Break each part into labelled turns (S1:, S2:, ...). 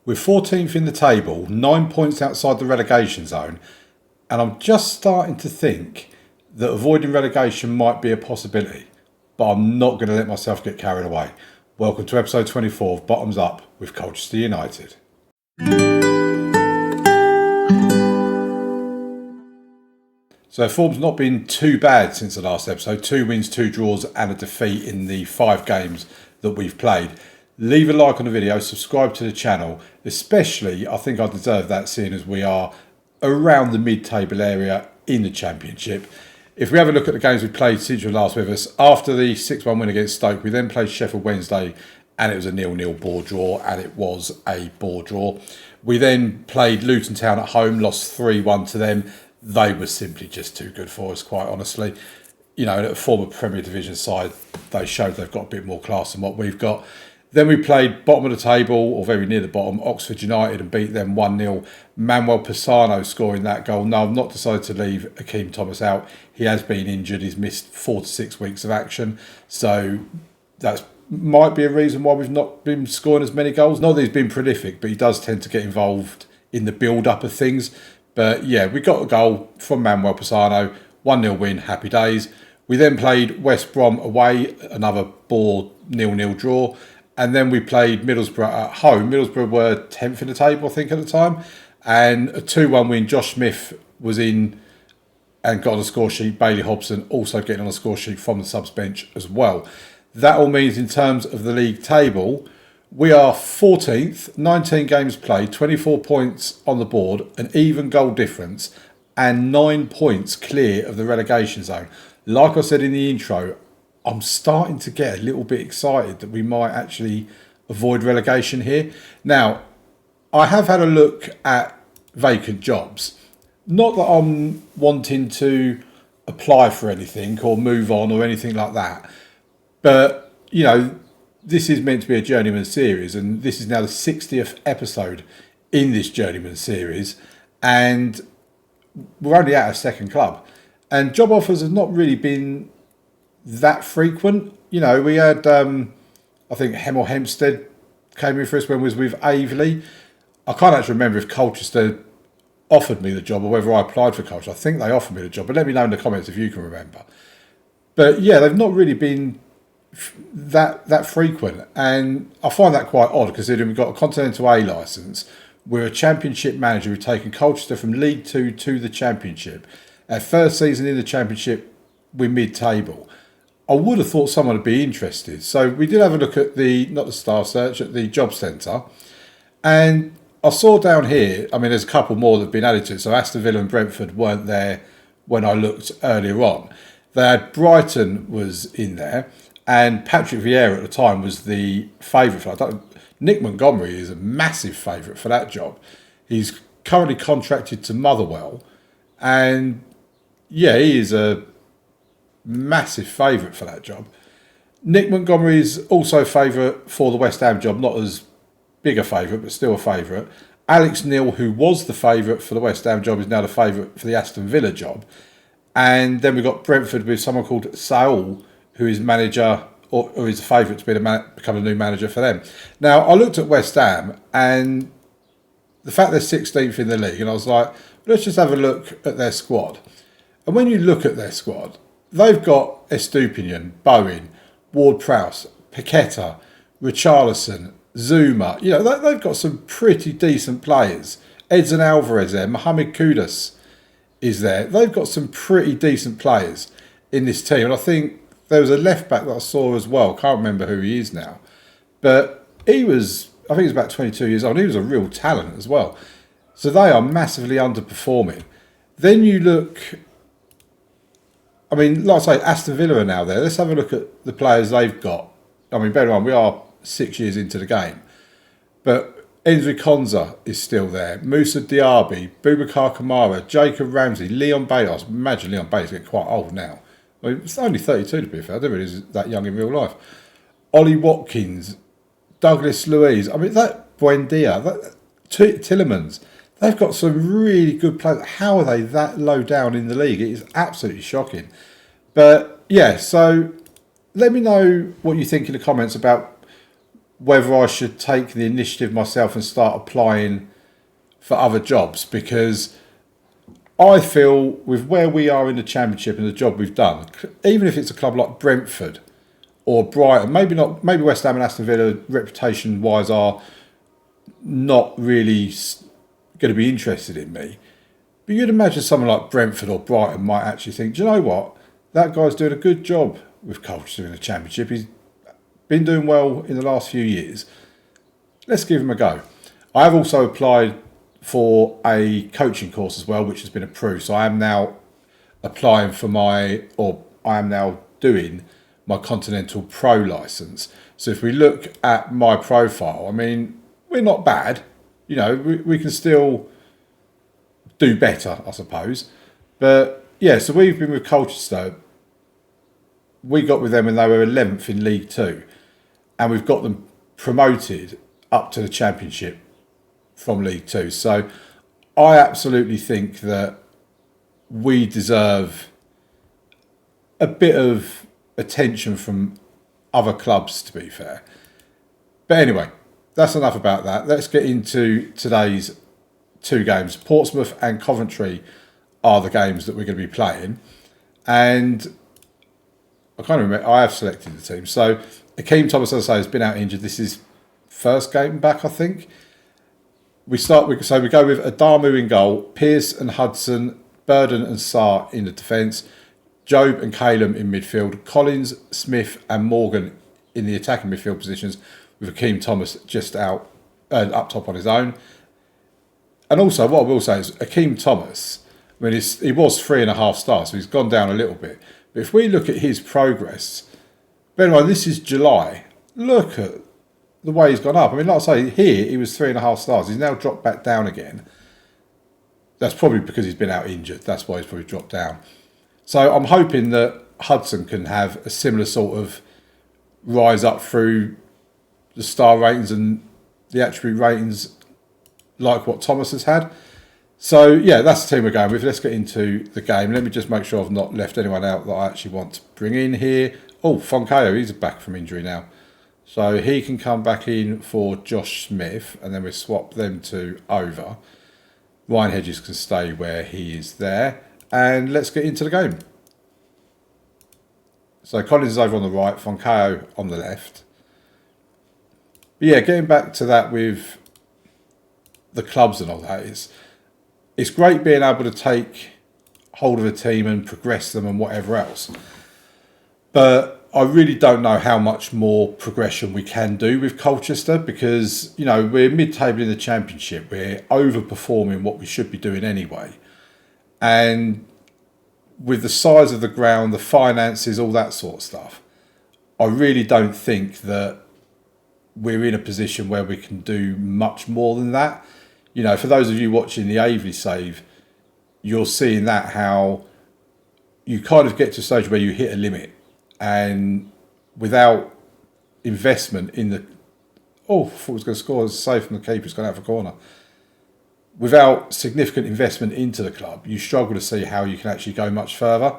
S1: We're 14th in the table, 9 points outside the relegation zone, and I'm just starting to think that avoiding relegation might be a possibility, but I'm not going to let myself get carried away. Welcome to episode 24 of Bottoms Up with Colchester United. So form's not been too bad since the last episode. 2 wins, 2 draws and a defeat in the 5 games that we've played. Leave a like on the video, subscribe to the channel. Especially, I think I deserve that seeing as we are around the mid-table area in the Championship. If we have a look at the games we played since you were last with us, after the 6-1 win against Stoke, we then played Sheffield Wednesday and it was a 0-0 ball draw, and it was a ball draw. We then played Luton Town at home, lost 3-1 to them. They were simply just too good for us, quite honestly. You know, a former Premier Division side, they showed they've got a bit more class than what we've got. Then we played bottom of the table, or very near the bottom, Oxford United, and beat them 1-0. Manuel Pisano scoring that goal. No, I've not decided to leave Akeem Thomas out. He has been injured. He's missed 4 to 6 weeks of action. So that might be a reason why we've not been scoring as many goals. Not that he's been prolific, but he does tend to get involved in the build-up of things. But yeah, we got a goal from Manuel Pisano, 1-0 win, happy days. We then played West Brom away, another bore 0-0 draw. And then we played Middlesbrough at home. Middlesbrough were 10th in the table, I think, at the time. And a 2-1 win. Josh Smith was in and got on the score sheet. Bailey Hobson also getting on the score sheet from the subs bench as well. That all means in terms of the league table, we are 14th, 19 games played, 24 points on the board, an even goal difference, and 9 points clear of the relegation zone. Like I said in the intro, I'm starting to get a little bit excited that we might actually avoid relegation here. Now, I have had a look at vacant jobs. Not that I'm wanting to apply for anything or move on or anything like that. But, you know, this is meant to be a Journeyman series, and this is now the 60th episode in this Journeyman series, and we're only at a second club. And job offers have not really been that frequent. You know, we had, I think Hemel Hempstead came in for us when we was with Aveley. I can't actually remember if Colchester offered me the job or whether I applied for Colchester. I think they offered me the job, but let me know in the comments if you can remember. But yeah, they've not really been that frequent, and I find that quite odd considering we've got a Continental A licence. We're a Championship manager. We've taken Colchester from League 2 to the Championship. Our first season in the Championship, we're mid-table. I would have thought someone would be interested. So we did have a look at not the staff search, at the job centre, and I saw down here, I mean, there's a couple more that have been added to it. So Aston Villa and Brentford weren't there when I looked earlier on. They had Brighton was in there, and Patrick Vieira at the time was the favourite for that. Nick Montgomery is a massive favourite for that job. He's currently contracted to Motherwell, and yeah, he is a massive favourite for that job. Nick Montgomery is also favourite for the West Ham job, not as big a favourite, but still a favourite. Alex Neil, who was the favourite for the West Ham job, is now the favourite for the Aston Villa job. And then we've got Brentford with someone called Saul, who is manager, or is a favourite to become a new manager for them. Now, I looked at West Ham, and the fact they're 16th in the league, and I was like, let's just have a look at their squad. And when you look at their squad, they've got Estupinian, Bowen, Ward-Prowse, Paqueta, Richarlison, Zuma. You know, they've got some pretty decent players. Edson Alvarez there, Mohamed Kudus is there. They've got some pretty decent players in this team. And I think there was a left-back that I saw as well. Can't remember who he is now. But he was, I think he was about 22 years old. He was a real talent as well. So they are massively underperforming. Then you look, I mean, like I say, Aston Villa are now there. Let's have a look at the players they've got. I mean, bear in mind, we are 6 years into the game. But Enzo Konza is still there. Moussa Diaby, Boubacar Kamara, Jacob Ramsey, Leon Bailey. I imagine Leon Bailey's getting quite old now. I mean, it's only 32 to be fair. I don't really is that young in real life. Ollie Watkins, Douglas Luiz. I mean, that Buendia, that Tillemans. They've got some really good players. How are they that low down in the league? It is absolutely shocking. But yeah, so let me know what you think in the comments about whether I should take the initiative myself and start applying for other jobs, because I feel with where we are in the Championship and the job we've done, even if it's a club like Brentford or Brighton, maybe not, maybe West Ham and Aston Villa reputation-wise are not really going to be interested in me. But you'd imagine someone like Brentford or Brighton might actually think, do you know what? That guy's doing a good job with Colchester in the Championship. He's been doing well in the last few years. Let's give him a go. I have also applied for a coaching course as well, which has been approved. So I am now applying for I am now doing my Continental Pro license. So if we look at my profile, I mean, we're not bad. You know, we can still do better, I suppose. But yeah, so we've been with Colchester. We got with them when they were 11th in League Two, and we've got them promoted up to the Championship from League Two. So I absolutely think that we deserve a bit of attention from other clubs, to be fair. But anyway, that's enough about that. Let's get into today's two games. Portsmouth and Coventry are the games that we're going to be playing. And I can't remember, I have selected the team. So Akeem Thomas, as I say, has been out injured. This is first game back, I think. We go with Adamu in goal, Pearce and Hudson, Burden and Sarr in the defence, Jobe and Calum in midfield, Collins, Smith and Morgan in the attacking midfield positions, with Akeem Thomas just out up top on his own. And also, what I will say is, Akeem Thomas, I mean, he was 3.5 stars, so he's gone down a little bit. But if we look at his progress, bear in mind, this is July. Look at the way he's gone up. I mean, like I say, here he was 3.5 stars. He's now dropped back down again. That's probably because he's been out injured. That's why he's probably dropped down. So I'm hoping that Hudson can have a similar sort of rise up through the star ratings and the attribute ratings like what Thomas has had. So yeah, that's the team we're going with. Let's get into the game. Let me just make sure I've not left anyone out that I actually want to bring in here. Oh, Foncaio, he's back from injury now. So he can come back in for Josh Smith, and then we swap them two over. Ryan Hedges can stay where he is there. And let's get into the game. So Collins is over on the right, Foncaio on the left. But yeah, getting back to that with the clubs and all that, it's great being able to take hold of a team and progress them and whatever else. But I really don't know how much more progression we can do with Colchester, because, you know, we're mid-table in the Championship. We're overperforming what we should be doing anyway. And with the size of the ground, the finances, all that sort of stuff, I really don't think that we're in a position where we can do much more than that. You know, for those of you watching the Aveley save, you're seeing that how you kind of get to a stage where you hit a limit, and without investment in the... Oh, I thought it was going to score. It was safe from the keeper. It's gone out for corner. Without significant investment into the club, you struggle to see how you can actually go much further.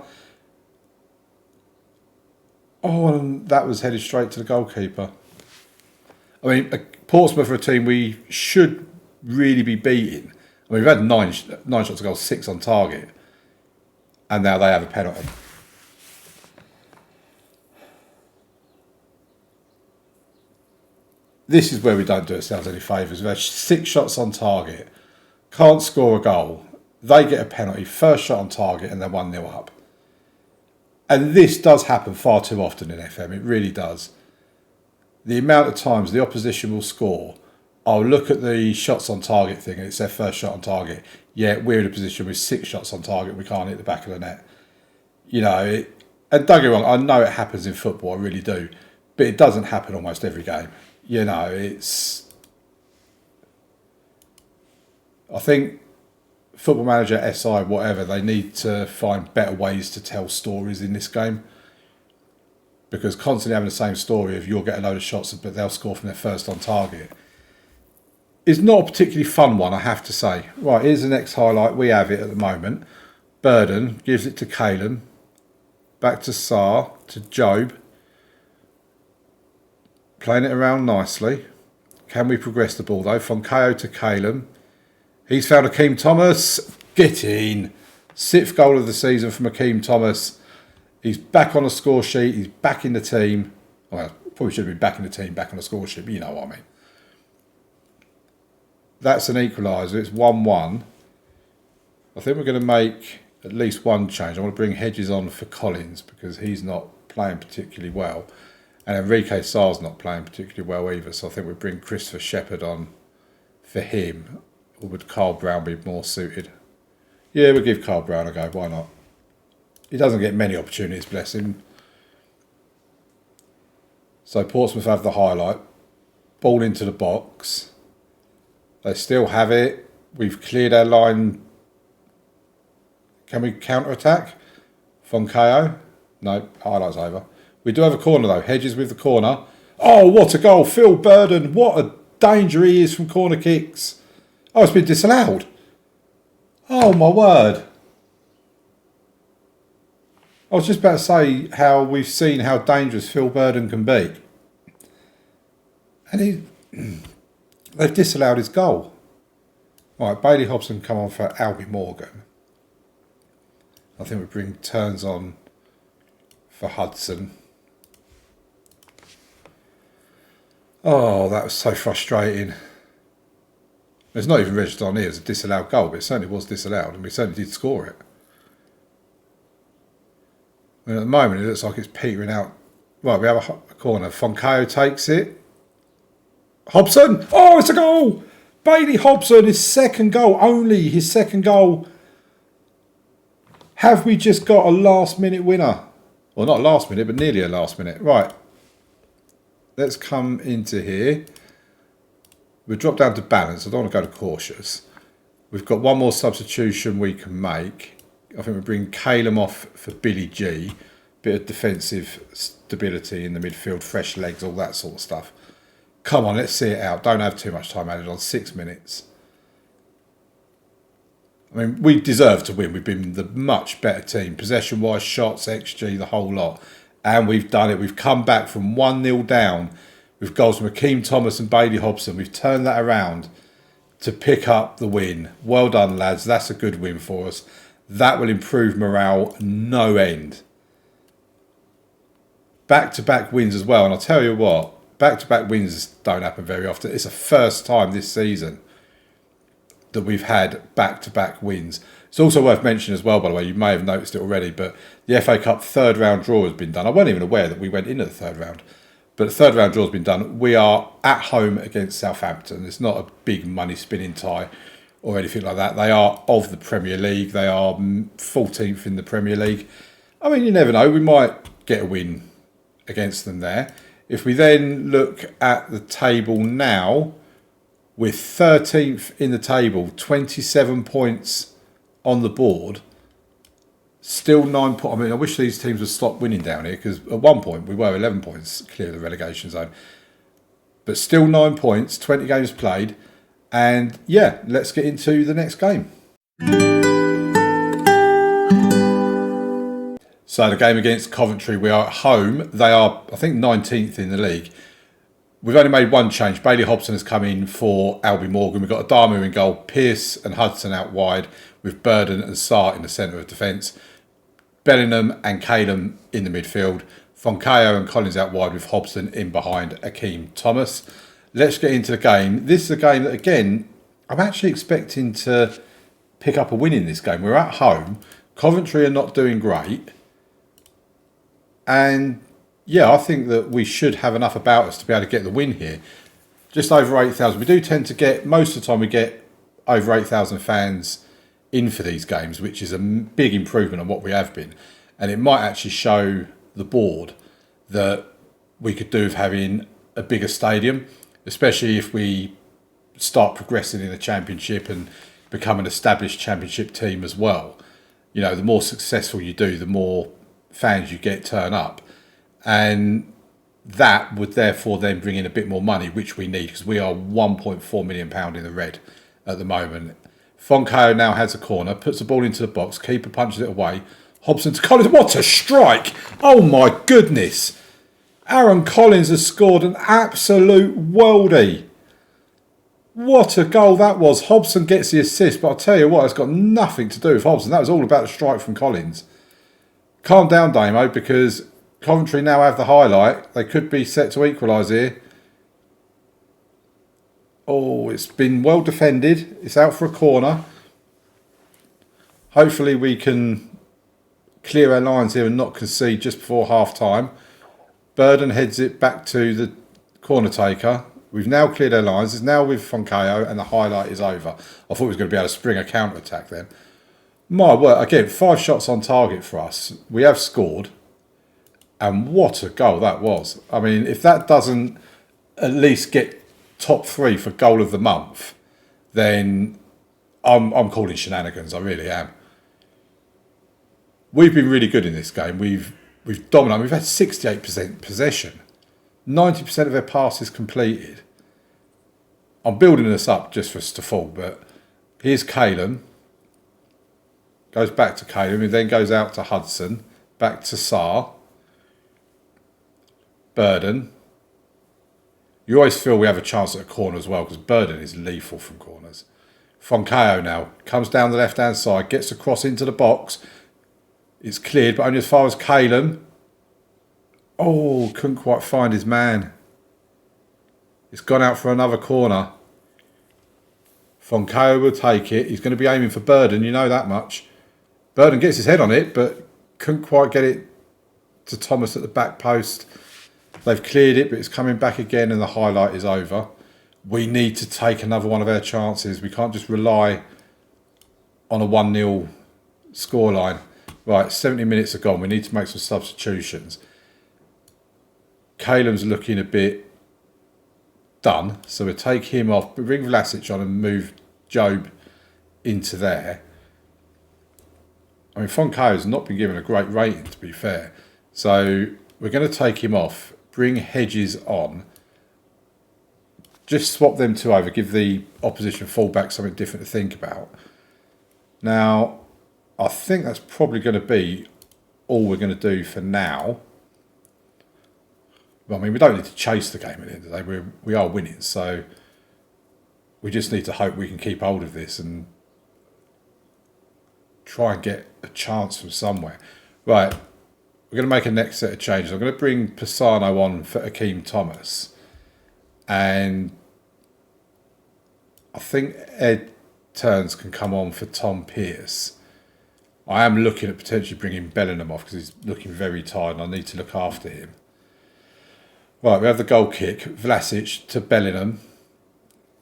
S1: Oh, and that was headed straight to the goalkeeper. I mean, Portsmouth are a team we should really be beating. I mean, we've had nine shots to goal, 6 on target, and now they have a penalty. This is where we don't do ourselves any favours. We've had 6 shots on target, can't score a goal. They get a penalty, first shot on target, and they're 1-0 up. And this does happen far too often in FM. It really does. The amount of times the opposition will score, I'll look at the shots on target thing and it's their first shot on target. Yeah, we're in a position with 6 shots on target. We can't hit the back of the net. You know, and don't get me wrong, I know it happens in football, I really do. But it doesn't happen almost every game. You know, I think Football Manager, SI, whatever, they need to find better ways to tell stories in this game. Because constantly having the same story of you'll get a load of shots but they'll score from their first on target is not a particularly fun one, I have to say. Right, here's the next highlight. We have it at the moment. Burden gives it to Calum. Back to Sarr, to Jobe. Playing it around nicely. Can we progress the ball though? Foncaio to Calum. He's found Akeem Thomas. Get in. 6th goal of the season from Akeem Thomas. He's back on the score sheet. He's back in the team. Well, probably should have been back in the team, back on the score sheet, but you know what I mean. That's an equaliser. It's 1-1. I think we're going to make at least one change. I want to bring Hedges on for Collins because he's not playing particularly well. And Enrique Sarr's not playing particularly well either. So I think we bring Christopher Shepherd on for him. Or would Carl Brown be more suited? Yeah, we'll give Carl Brown a go. Why not? He doesn't get many opportunities, bless him. So Portsmouth have the highlight. Ball into the box. They still have it. We've cleared our line. Can we counter-attack? Foncaio? No, highlight's over. We do have a corner though. Hedges with the corner. Oh, what a goal. Phil Burden. What a danger he is from corner kicks. Oh, it's been disallowed. Oh, my word. I was just about to say how we've seen how dangerous Phil Burden can be. And they've disallowed his goal. Right, Bailey Hobson come on for Albie Morgan. I think we bring Turns on for Hudson. Oh, that was so frustrating. It's not even registered on here as a disallowed goal, but it certainly was disallowed, and we certainly did score it. I mean, at the moment, it looks like it's petering out. Right, we have a corner. Foncaio takes it. Hobson! Oh, it's a goal! Bailey Hobson, his 2nd goal, only his 2nd goal. Have we just got a last-minute winner? Well, not last minute, but nearly a last minute. Right. Let's come into here. We'll drop down to balance. I don't want to go to cautious. We've got one more substitution we can make. I think we bring Calum off for Billy G. Bit of defensive stability in the midfield, fresh legs, all that sort of stuff. Come on, let's see it out. Don't have too much time added on. 6 minutes. I mean, we deserve to win. We've been the much better team. Possession-wise, shots, XG, the whole lot. And we've done it. We've come back from 1-0 down with goals from Akeem Thomas and Bailey Hobson. We've turned that around to pick up the win. Well done, lads. That's a good win for us. That will improve morale no end. Back-to-back wins as well. And I'll tell you what, back-to-back wins don't happen very often. It's the first time this season that we've had back-to-back wins. It's also worth mentioning as well, by the way, you may have noticed it already, but the FA Cup 3rd round draw has been done. I wasn't even aware that we went into the 3rd round, but the 3rd round draw has been done. We are at home against Southampton. It's not a big money spinning tie or anything like that. They are of the Premier League. They are 14th in the Premier League. I mean, you never know. We might get a win against them there. If we then look at the table now, we're 13th in the table, 27 points on the board. Still 9 points. I mean, I wish these teams would stop winning down here because at one point we were 11 points clear of the relegation zone. But still 9 points, 20 games played. And yeah, let's get into the next game. So the game against Coventry, we are at home. They are, I think, 19th in the league. We've only made one change. Bailey Hobson has come in for Albie Morgan. We've got Adamu in goal, Pearce and Hudson out wide, with Burden and Sarr in the centre of defence. Bellingham and Calum in the midfield. Foncaio and Collins out wide with Hobson in behind Akeem Thomas. Let's get into the game. This is a game that, again, I'm actually expecting to pick up a win in this game. We're at home. Coventry are not doing great. And yeah, I think that we should have enough about us to be able to get the win here. Just over 8,000. We do tend to get, most of the time we get over 8,000 fans in for these games, which is a big improvement on what we have been. And it might actually show the board that we could do with having a bigger stadium, especially if we start progressing in the Championship and become an established Championship team as well. You know, the more successful you do, the more fans you get turn up. And that would therefore then bring in a bit more money, which we need because we are £1.4 million in the red at the moment. Foncaio now has a corner, puts the ball into the box, keeper punches it away. Hobson to Collins. What a strike! Oh my goodness! Aaron Collins has scored an absolute worldie. What a goal that was. Hobson gets the assist, but I'll tell you what, it's got nothing to do with Hobson. That was all about the strike from Collins. Calm down, Damo, because Coventry now have the highlight. They could be set to equalise here. Oh, it's been well defended. It's out for a corner. Hopefully we can clear our lines here and not concede just before half-time. Burden heads it back to the corner taker. We've now cleared our lines. It's now with Foncaio and the highlight is over. I thought we was going to be able to spring a counter-attack then. My word, again, 5 shots on target for us. We have scored. And what a goal that was. I mean, if that doesn't at least get top 3 for goal of the month, then I'm calling shenanigans. I really am. We've been really good in this game. We've dominated. We've had 68% possession. 90% of their passes completed. I'm building this up just for us to fall, but here's Calum. Goes back to Calum, who then goes out to Hudson. Back to Sarr. Burden. You always feel we have a chance at a corner as well because Burden is lethal from corners. Foncaio now comes down the left-hand side, gets across into the box. It's cleared, but only as far as Calum. Oh, couldn't quite find his man. It's gone out for another corner. Foncaio will take it. He's going to be aiming for Burden, you know that much. Burden gets his head on it, but couldn't quite get it to Thomas at the back post. They've cleared it, but it's coming back again and the highlight is over. We need to take another one of our chances. We can't just rely on a 1-0 scoreline. Right, 70 minutes are gone. We need to make some substitutions. Calum's looking a bit done, so we'll take him off. But bring Vlasic on and move Job into there. I mean, Foncaio's not been given a great rating, to be fair. So we're going to take him off. Bring Hedges on. Just swap them two over. Give the opposition fullback something different to think about. Now, I think that's probably going to be all we're going to do for now. Well, I mean, we don't need to chase the game at the end of the day. We are winning, so we just need to hope we can keep hold of this and try and get a chance from somewhere. Right, we're going to make a next set of changes. I'm going to bring Pisano on for Akeem Thomas. And I think Ed Turns can come on for Tom Pearce. I am looking at potentially bringing Bellingham off because he's looking very tired and I need to look after him. Right, we have the goal kick. Vlasic to Bellingham.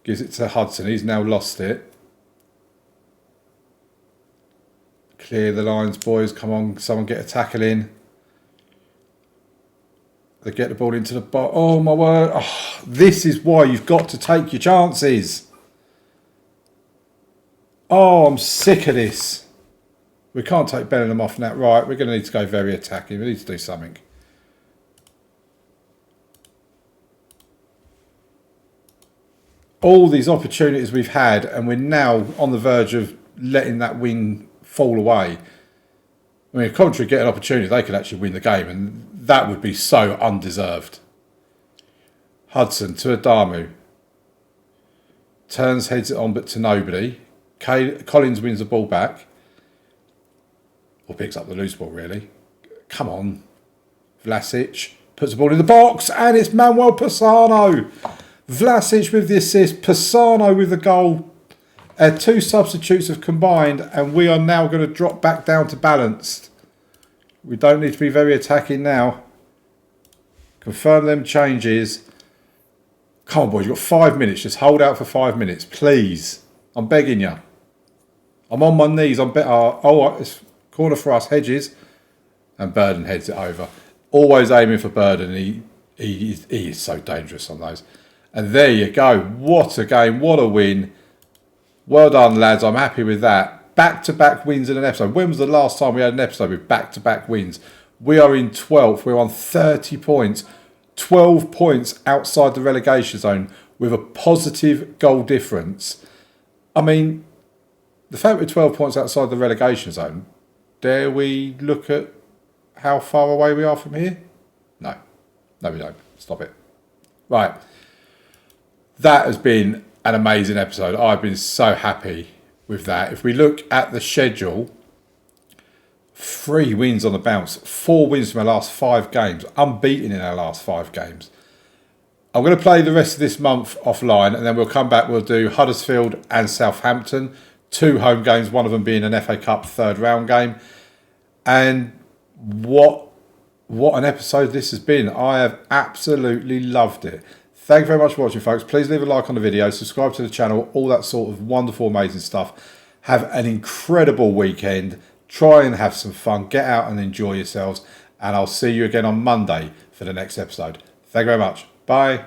S1: Gives it to Hudson. He's now lost it. Clear the lines, boys. Come on, someone get a tackle in. They get the ball into the box. Oh, my word. Oh, this is why you've got to take your chances. Oh, I'm sick of this. We can't take Bellingham off now. Right, we're going to need to go very attacking. We need to do something. All these opportunities we've had, and we're now on the verge of letting that win fall away. I mean, if Coventry get an opportunity, they could actually win the game, and that would be so undeserved. Hudson to Adamu. Turns, heads it on, but to nobody. Collins wins the ball back. Or picks up the loose ball, really. Come on. Vlasic puts the ball in the box, and it's Manuel Pisano. Vlasic with the assist, Pisano with the goal. Our two substitutes have combined, and we are now going to drop back down to balanced. We don't need to be very attacking now. Confirm them changes. Come on, boys, you've got 5 minutes. Just hold out for 5 minutes, please. I'm begging you. I'm on my knees. I'm better. Oh, it's corner for us, Hedges. And Burden heads it over. Always aiming for Burden. He is so dangerous on those. And there you go. What a game. What a win. Well done, lads. I'm happy with that. Back-to-back wins in an episode. When was the last time we had an episode with back-to-back wins? We are in 12th. We're on 30 points. 12 points outside the relegation zone with a positive goal difference. I mean, the fact we're 12 points outside the relegation zone, dare we look at how far away we are from here? No. No, we don't. Stop it. Right. That has been an amazing episode. I've been so happy with that. If we look at the schedule, 3 wins on the bounce, 4 wins from our last 5 games, unbeaten in our last 5 games. I'm going to play the rest of this month offline, and then we'll come back. We'll do Huddersfield and Southampton, 2 home games, one of them being an FA Cup 3rd round game. And what an episode this has been. I have absolutely loved it. Thank you very much for watching, folks. Please leave a like on the video, subscribe to the channel, all that sort of wonderful, amazing stuff. Have an incredible weekend. Try and have some fun. Get out and enjoy yourselves. And I'll see you again on Monday for the next episode. Thank you very much. Bye.